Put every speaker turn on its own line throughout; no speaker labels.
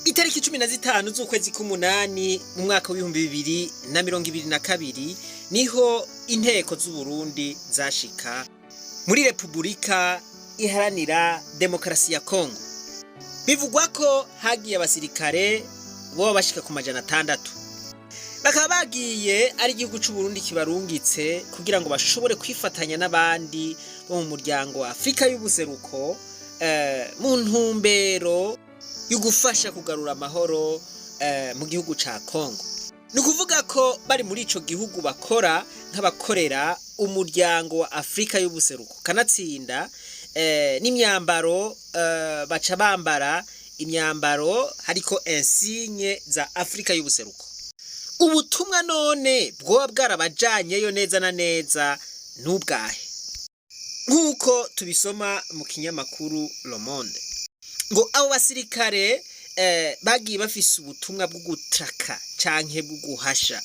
Itariki 15 z'ukwezi k'umunani mu mwaka w'2022 niho inteko z'u Burundi zashika muri Republika Iharanira Demokarasi ya Kongo. Bivugwa ko hagiye abasirikare bo bashika ku 600. Bakaba bagiye ari igihugu c'u Burundi kibarungitse kugira ngo bashobore kwifatanya n'abandi bo mu muryango wa Afrika y'ubuseruko mu ntumbero yugufasha kugarura amahoro mu gihugu ca Kongo. Nukuvuga ko bari muri ico gihugu bakora nk'abakorera umuryango wa Afrika y'ubuseruko. Kanatsinda n'imyambaro baca bambara imyambaro hariko insigne za Afrika y'ubuseruko. Ubutumwa none bwoba bwarabajanyeyo neza na neza n'ubwahe. Nkuko tubisoma mu kinyamakuru Le Monde. Ngo abo basirikare bagiye bafise ubutumwa bwo gutraka canke bwo guhasha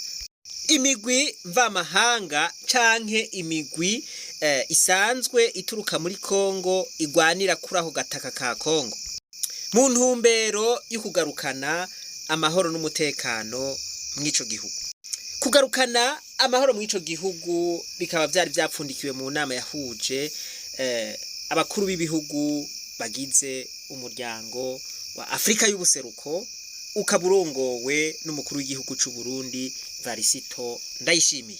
imigwi mvamahanga canke imigwi isanzwe ituruka muri Kongo igwanira kuri aho gataka ka Kongo mu ntumbero yo kugarukana amahoro n'umutekano mw'ico gihugu. Kugarukana amahoro mw'ico gihugu bikaba vyari vyapfundikiwe mu nama yahuje abakuru b'ibihugu bagize umuryango wa Afrika y'ubuseruko ukaburongowe n'umukuru w'igihugu c'u Burundi Varisito Ndayishimiye.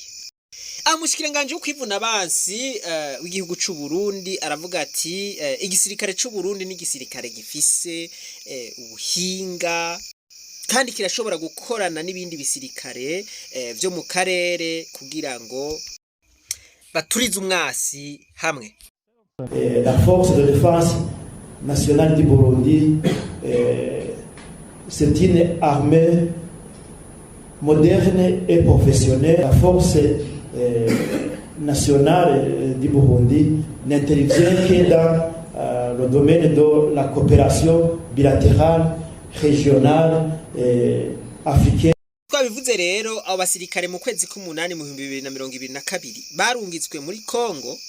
Amushikiranganje ukwivuna abansi w'igihugu c'u Burundi aravuga ati igisirikare c'u Burundi ni igisirikare gifise ubuhinga kandi kirashobora gukorana n'ibindi bisirikare vyo mu karere kugira ngo baturize umwasi hamwe.
La force de défense nationale du Burundi, c'est une armée moderne et professionnelle. La force nationale du Burundi n'intervient que dans le domaine de la coopération bilatérale, régionale et africaine.
Twabivuze rero abo basirikare mu kwezi k'umunani mu 2022 barungitswe muri Kongo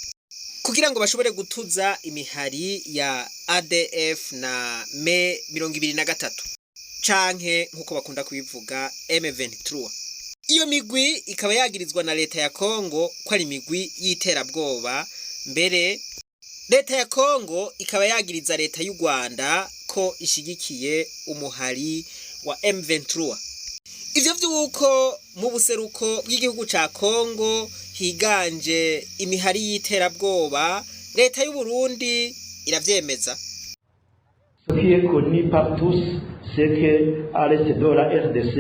kugira ngo bashobore gutuza imihari ya ADF na M23 canke nkuko bakunda kubivuga M23. Iyo migwi ikaba yagirizwa na leta ya Kongo ko ari imigwi y'iterabwoba, mbere leta ya Kongo ikaba yagiriza leta y'u Rwanda ko ishigikiye umuhari wa M23. Ivyo vyuko mu buseruko bw'igihugu ca Kongo higanje imihari y'iterabwoba, leta y'u Burundi iravyemeza.
Ce qui est connu par tous, c'est qu'à l'est de la RDC,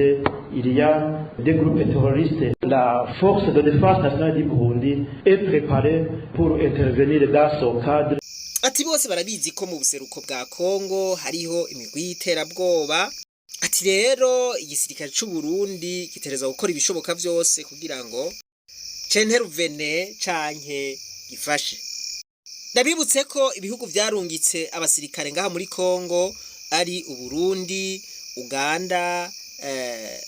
il y a des groupes terroristes. La force de défense nationale du Burundi est préparée pour intervenir dans ce cadre.
Ati bose barabizi ko mu buseruko bwa Kongo hariho imigwi y'iterabwoba. Ati rero igisirikare c'u Burundi gitereza gukora ibishoboka vyose kugira ngo centeruvene canke gifashe. Ndabibutse ko ibihugu vyarungitse abasirikare ngaha muri Kongo ari Uburundi, Uganda,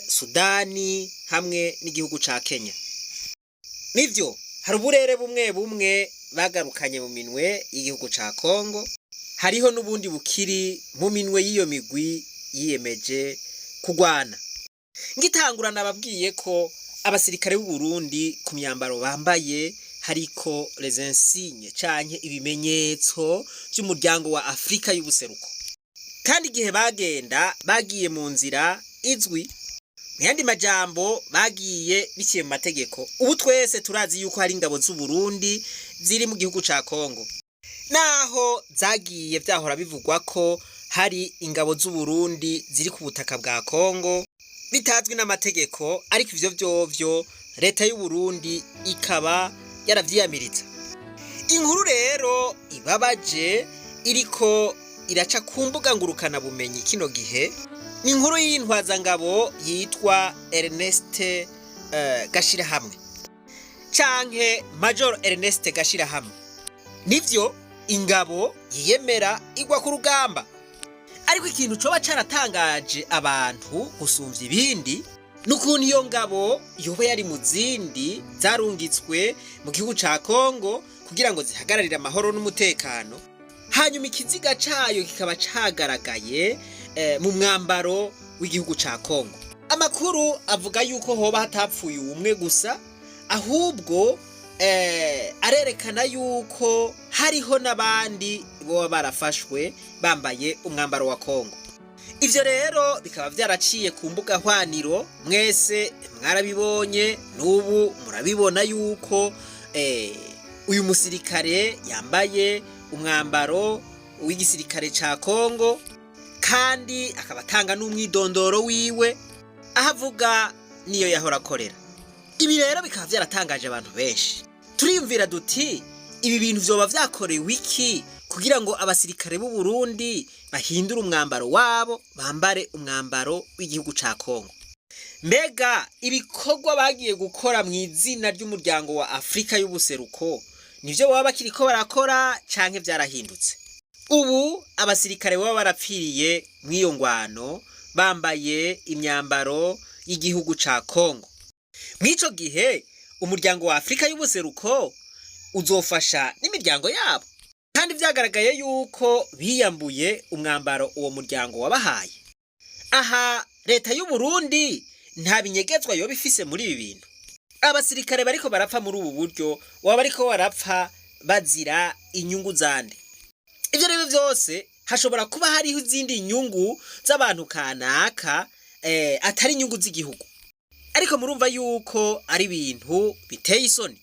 Sudani hamwe n'igihugu ca Kenya. Nivyo hari uburere bumwe bagarukanye mu minwe y'igihugu ca Kongo, hariho n'ubundi bukiri mu minwe y'iyo migwi yiyemeje kugwana. Ngitangura nababwiye ko abasirikare b'u Burundi ku myambaro bambaye hariko les insignes canke ibimenyetso by'umuryango wa Afrika y'ubuseruko. Kandi igihe bagenda bagiye mu nzira izwi, n'yandi majambo bagiye biciye mu mategeko. Ubu twese turazi yuko hari ingabo z'u Burundi ziri mu gihugu ca Kongo. Naho zagiye vyahora bivugwa ko hari ingabo z'u Burundi ziri ku butaka bwa Kongo bitazwi n'amategeko, ariko ivyo vyovyo leta y'u Burundi ikaba yaravyiyamiriza. Inkuru rero ibabaje iriko iraca ku mbuga ngurukana bumenyi kino gihe ni inkuru y'intwazangabo yitwa Ernest Gashirahamwe canke Major Ernest Gashirahamwe. Nivyo ingabo yiyemera igwa ku rugamba, ariko ikintu coba caratangaje abantu gusumvya ibindi nukuntu iyo ngabo yoba yari mu zindi zarungitswe mu gihugu ca Kongo kugira ngo zihagararire amahoro n'umutekano, hanyuma ikiziga cayo kikaba cagaragaye mu mwambaro w'igihugu ca Kongo. Amakuru avuga yuko hoba hatapfuye umwe gusa, ahubwo arerekana yuko hariho n'abandi boba barafashwe bambaye umwambaro wa Kongo. Ivyo rero bikaba vyaraciye ku mbuga hwaniro, mwese mwarabibonye, n'ubu murabibona yuko uyu musirikare yambaye umwambaro w'igisirikare ca Kongo, kandi akaba atanga n'umwidondoro wiwe ahavuga niyo yahora akorera. Ibi rero bikaba vyaratangaje abantu benshi. Turiyumvira duti ibi bintu vyoba vyakorewe iki kugira ngo abasirikare b'u Burundi bahindure umwambaro wabo bambare umwambaro w'igihugu ca Kongo? Mbega ibikorwa bagiye gukora mu izina ry'umuryango wa Afrika y'ubuseruko nivyo baba bakiriko barakora canke vyarahindutse? Ubu abasirikare baba barapfiriye mw'iyo ngwano bambaye imyambaro y'igihugu ca Kongo. Mw'ico gihe umuryango wa Afrika y'ubuseruko uzofasha n'imiryango yabo, kandi vyagaragaye yuko biyambuye umwambaro uwo muryango wabahaye. Aha leta y'u Burundi nta binyegezwa yoba ifise muri ibi bintu. Abasirikare bariko barapfa muri ubu buryo baba bariko barapfa bazira inyungu zande. Ivyo rero vyose hashobora kuba hariho izindi nyungu z'abantu kanaka atari inyungu z'igihugu, ariko murumva yuko ari ibintu biteye isoni.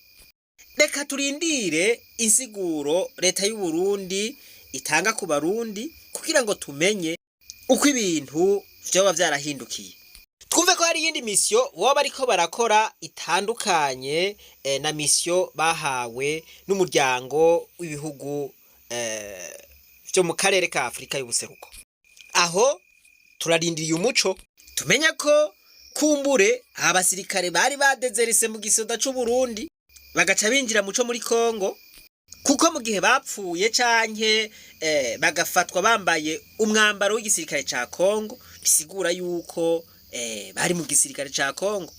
Reka turindire insiguro leta y'u Burundi itanga ku Barundi kugira ngo tumenye uko ibintu vyoba vyarahindukiye. Twumve ko hari iyindi misyo boba bariko barakora itandukanye na misyo bahawe n'umuryango w'ibihugu vyo mu karere ka Afrika y'ubuseruko. Aho turarindiriye umuco tumenya ko kumbure abasirikare bari badezerise mu gisoda c'u Burundi bagaca binjira muco muri Kongo, kuko mu gihe bapfuye canke bagafatwa bambaye umwambaro w'igisirikare ca Kongo bisigura yuko bari mu gisirikare ca Kongo.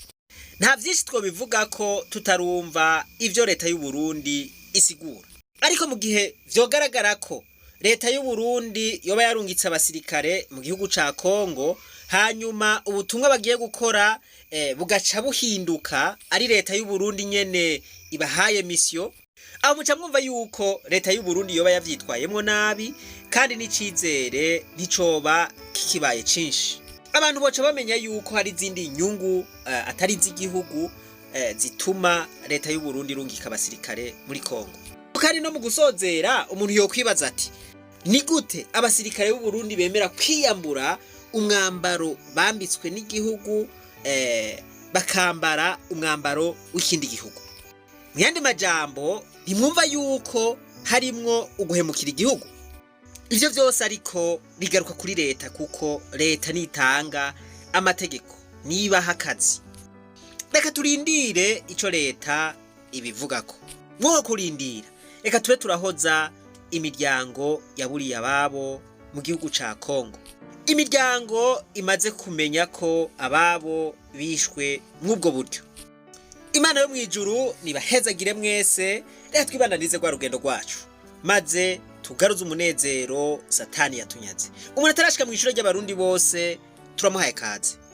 Nta vyinshi twobivuga ko tutarumva ivyo leta y'u Burundi isigura, ariko mu gihe vyogaragara ko leta y'u Burundi yoba yarungitse abasirikare mu gihugu ca Kongo, hanyuma ubutumwa bagiye gukora bugaca buhinduka ari leta y'u Burundi nyene ibahaye misyo, aho muca mwumva yuko leta y'u Burundi yoba yavyitwayemwo nabi, kandi n'icizere nticoba kikibaye cinshi. Abantu boca bamenya yuko hari izindi nyungu atari z'igihugu zituma leta y'u Burundi irungika abasirikare muri Kongo. Kandi no mu gusozera umuntu yokwibaza ati ni gute abasirikare b'u Burundi bemera kwiyambura umwambaro bambitswe n'igihugu bakambara umwambaro w'ikindi gihugu? Mu yandi majambo ntimwumva yuko harimwo uguhemukira igihugu? Ivyo vyose ariko bigaruka kuri leta, kuko leta nitanga amategeko nibaha akazi. Reka turindire ico leta ibivugako. Mwo kurindira, reka tube turahoza imiryango yaburiye ababo mu gihugu ca Kongo. Imiryango imaze kumenya ko ababo bishwe mw'ubwo buryo. Imana yo mwijuru nibahezagire mwese. Reka twibandanize kwa rugendo rwacu, maze tugaruze umunezero Satani yatunyaze. Umuntu atarashika mw'ishuro ry'abarundi bose turamuhaye kaze.